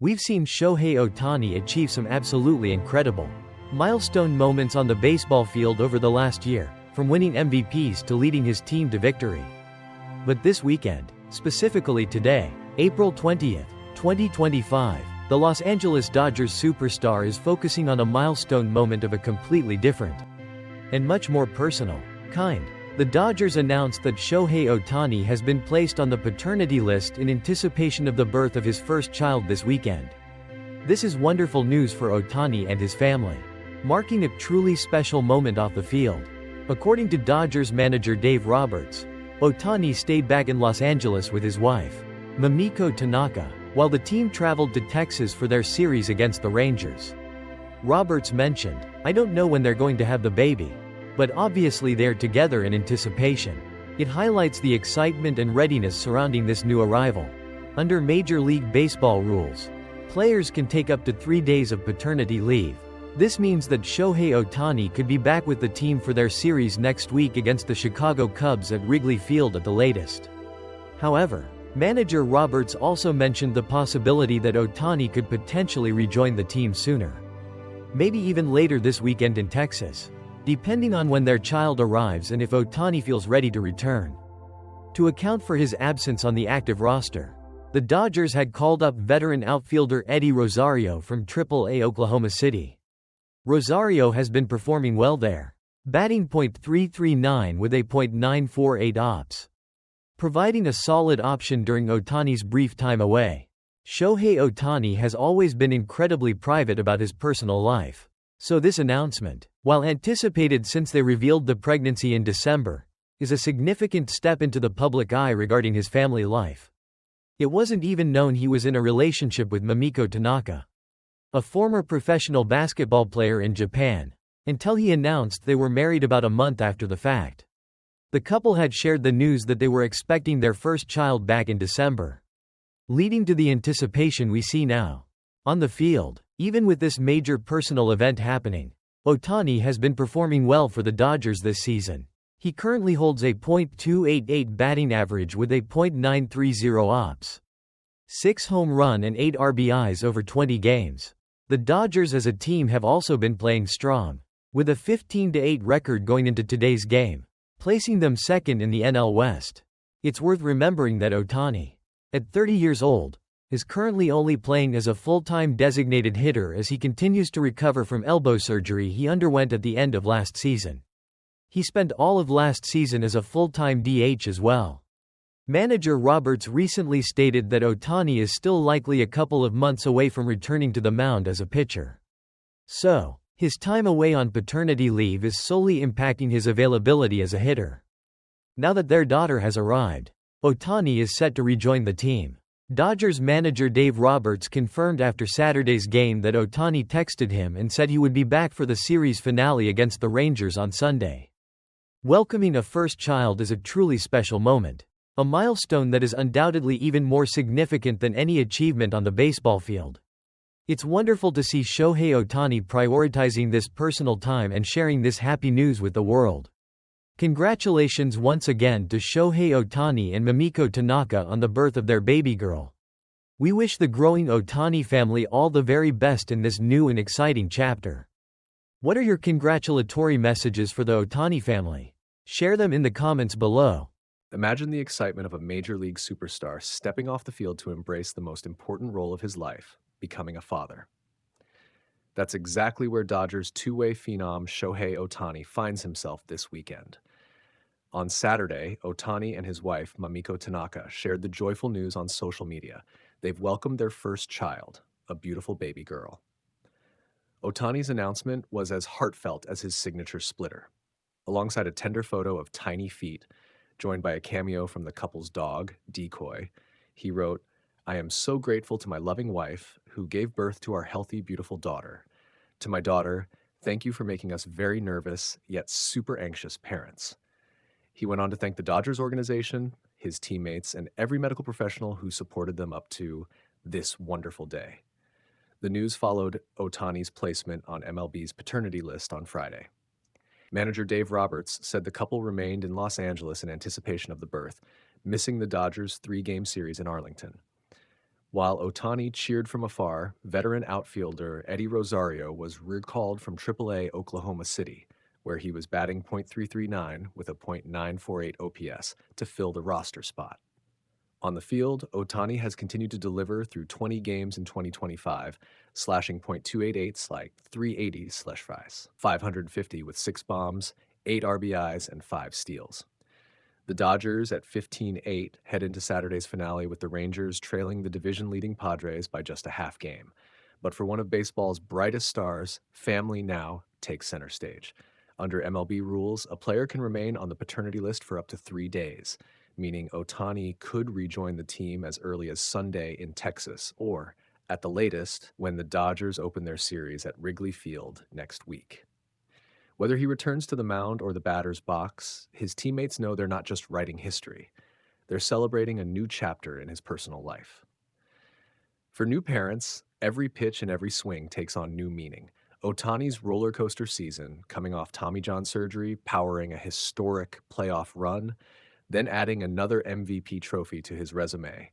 We've seen Shohei Ohtani achieve some absolutely incredible milestone moments on the baseball field over the last year, from winning MVPs to leading his team to victory. But this weekend, specifically today, April 20th, 2025, the Los Angeles Dodgers superstar is focusing on a milestone moment of a completely different and much more personal kind. The Dodgers announced that Shohei Ohtani has been placed on the paternity list in anticipation of the birth of his first child this weekend. This is wonderful news for Ohtani and his family, marking a truly special moment off the field. According to Dodgers manager Dave Roberts, Ohtani stayed back in Los Angeles with his wife, Mamiko Tanaka, while the team traveled to Texas for their series against the Rangers. Roberts mentioned, "I don't know when they're going to have the baby, but obviously they're together in anticipation." It highlights the excitement and readiness surrounding this new arrival. Under Major League Baseball rules, players can take up to 3 days of paternity leave. This means that Shohei Ohtani could be back with the team for their series next week against the Chicago Cubs at Wrigley Field at the latest. However, manager Roberts also mentioned the possibility that Ohtani could potentially rejoin the team sooner, maybe even later this weekend in Texas, depending on when their child arrives and if Ohtani feels ready to return. To account for his absence on the active roster, the Dodgers had called up veteran outfielder Eddie Rosario from AAA Oklahoma City. Rosario has been performing well there, batting .339 with a .948 OPS, providing a solid option during Ohtani's brief time away. Shohei Ohtani has always been incredibly private about his personal life, so this announcement, while anticipated since they revealed the pregnancy in December, is a significant step into the public eye regarding his family life. It wasn't even known he was in a relationship with Mamiko Tanaka, a former professional basketball player in Japan, until he announced they were married about a month after the fact. The couple had shared the news that they were expecting their first child back in December, leading to the anticipation we see now. On the field, even with this major personal event happening, Ohtani has been performing well for the Dodgers this season. He currently holds a .288 batting average with a .930 OPS, 6 home run and 8 RBIs over 20 games. The Dodgers as a team have also been playing strong, with a 15-8 record going into today's game, placing them second in the NL West. It's worth remembering that Ohtani, at 30 years old, is currently only playing as a full-time designated hitter as he continues to recover from elbow surgery he underwent at the end of last season. He spent all of last season as a full-time DH as well. Manager Roberts recently stated that Ohtani is still likely a couple of months away from returning to the mound as a pitcher. So, his time away on paternity leave is solely impacting his availability as a hitter. Now that their daughter has arrived, Ohtani is set to rejoin the team. Dodgers manager Dave Roberts confirmed after Saturday's game that Ohtani texted him and said he would be back for the series finale against the Rangers on Sunday. Welcoming a first child is a truly special moment, a milestone that is undoubtedly even more significant than any achievement on the baseball field. It's wonderful to see Shohei Ohtani prioritizing this personal time and sharing this happy news with the world. Congratulations once again to Shohei Ohtani and Mamiko Tanaka on the birth of their baby girl. We wish the growing Ohtani family all the very best in this new and exciting chapter. What are your congratulatory messages for the Ohtani family? Share them in the comments below. Imagine the excitement of a major league superstar stepping off the field to embrace the most important role of his life, becoming a father. That's exactly where Dodgers two-way phenom Shohei Ohtani finds himself this weekend. On Saturday, Ohtani and his wife, Mamiko Tanaka, shared the joyful news on social media. They've welcomed their first child, a beautiful baby girl. Ohtani's announcement was as heartfelt as his signature splitter. Alongside a tender photo of tiny feet, joined by a cameo from the couple's dog, Decoy, he wrote, "I am so grateful to my loving wife, who gave birth to our healthy, beautiful daughter. To my daughter, thank you for making us very nervous, yet super anxious parents." He went on to thank the Dodgers organization, his teammates, and every medical professional who supported them up to this wonderful day. The news followed Ohtani's placement on MLB's paternity list on Friday. Manager Dave Roberts said the couple remained in Los Angeles in anticipation of the birth, missing the Dodgers' 3-game series in Arlington. While Ohtani cheered from afar, veteran outfielder Eddie Rosario was recalled from AAA Oklahoma City, where he was batting .339 with a .948 OPS to fill the roster spot. On the field, Ohtani has continued to deliver through 20 games in 2025, slashing .288 like 380 slash fries, 550 with 6 bombs, 8 RBIs, and 5 steals. The Dodgers at 15-8 head into Saturday's finale with the Rangers trailing the division-leading Padres by just a half game. But for one of baseball's brightest stars, family now takes center stage. Under MLB rules, a player can remain on the paternity list for up to 3 days, meaning Ohtani could rejoin the team as early as Sunday in Texas, or, at the latest, when the Dodgers open their series at Wrigley Field next week. Whether he returns to the mound or the batter's box, his teammates know they're not just writing history. They're celebrating a new chapter in his personal life. For new parents, every pitch and every swing takes on new meaning. Ohtani's roller coaster season, coming off Tommy John surgery, powering a historic playoff run, then adding another MVP trophy to his resume,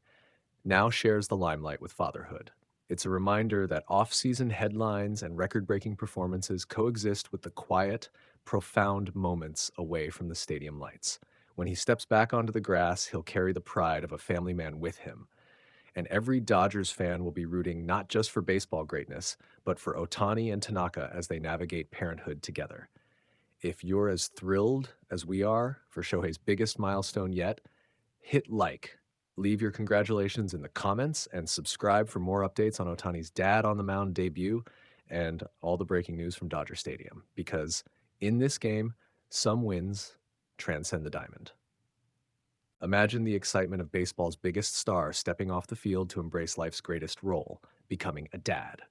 now shares the limelight with fatherhood. It's a reminder that off-season headlines and record-breaking performances coexist with the quiet, profound moments away from the stadium lights. When he steps back onto the grass, he'll carry the pride of a family man with him. And every Dodgers fan will be rooting not just for baseball greatness, but for Ohtani and Tanaka as they navigate parenthood together. If you're as thrilled as we are for Shohei's biggest milestone yet, hit like. Leave your congratulations in the comments and subscribe for more updates on Ohtani's dad on the mound debut and all the breaking news from Dodger Stadium. Because in this game, some wins transcend the diamond. Imagine the excitement of baseball's biggest star stepping off the field to embrace life's greatest role, becoming a dad.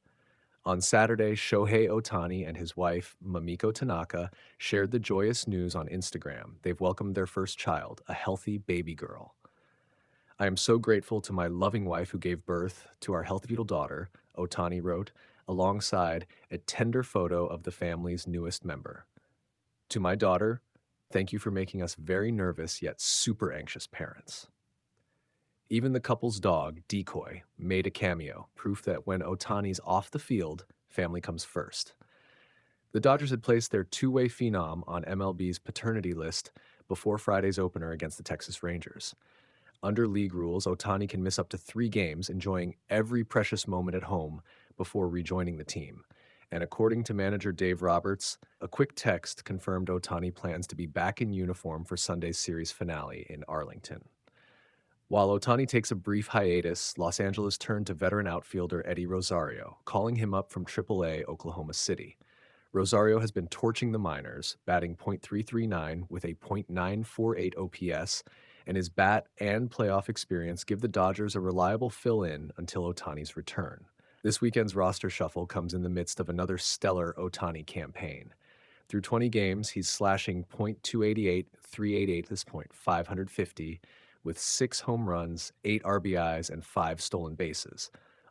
On Saturday, Shohei Ohtani and his wife, Mamiko Tanaka, shared the joyous news on Instagram. They've welcomed their first child, a healthy baby girl. I am so grateful to my loving wife who gave birth to our healthy little daughter, Ohtani wrote, alongside a tender photo of the family's newest member. To my daughter, thank you for making us very nervous yet super anxious parents. Even the couple's dog, Decoy, made a cameo, proof that when Ohtani's off the field, family comes first. The Dodgers had placed their two-way phenom on MLB's paternity list before Friday's opener against the Texas Rangers. Under league rules, Ohtani can miss up to 3 games, enjoying every precious moment at home before rejoining the team. And according to manager Dave Roberts, a quick text confirmed Ohtani plans to be back in uniform for Sunday's series finale in Arlington. While Ohtani takes a brief hiatus, Los Angeles turned to veteran outfielder Eddie Rosario, calling him up from AAA Oklahoma City. Rosario has been torching the minors, batting .339 with a .948 OPS, and his bat and playoff experience give the Dodgers a reliable fill-in until Ohtani's return. This weekend's roster shuffle comes in the midst of another stellar Ohtani campaign. Through 20 games, he's slashing .288, 388 at this point, 550, with 6 home runs, 8 RBIs, and 5 stolen bases,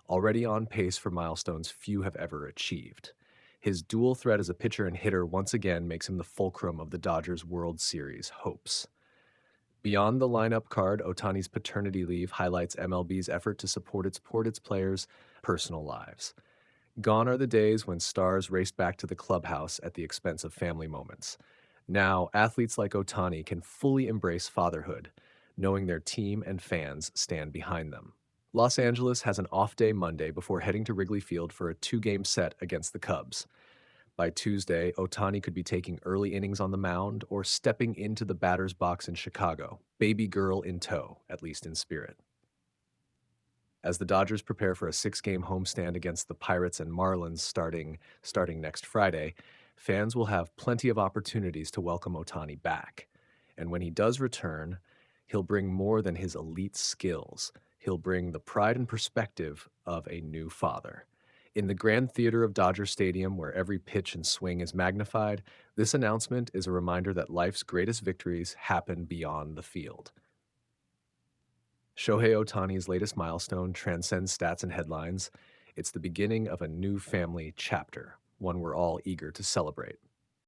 already on pace for milestones few have ever achieved. His dual threat as a pitcher and hitter once again makes him the fulcrum of the Dodgers' World Series hopes. Beyond the lineup card, Ohtani's paternity leave highlights MLB's effort to support its players' personal lives. Gone are the days when stars raced back to the clubhouse at the expense of family moments. Now, athletes like Ohtani can fully embrace fatherhood, knowing their team and fans stand behind them. Los Angeles has an off day Monday before heading to Wrigley Field for a 2-game set against the Cubs. By Tuesday, Ohtani could be taking early innings on the mound or stepping into the batter's box in Chicago, baby girl in tow, at least in spirit. As the Dodgers prepare for a 6-game homestand against the Pirates and Marlins starting next Friday, fans will have plenty of opportunities to welcome Ohtani back. And when he does return, he'll bring more than his elite skills. He'll bring the pride and perspective of a new father. In the grand theater of Dodger Stadium, where every pitch and swing is magnified, this announcement is a reminder that life's greatest victories happen beyond the field. Shohei Ohtani's latest milestone transcends stats and headlines. It's the beginning of a new family chapter, one we're all eager to celebrate.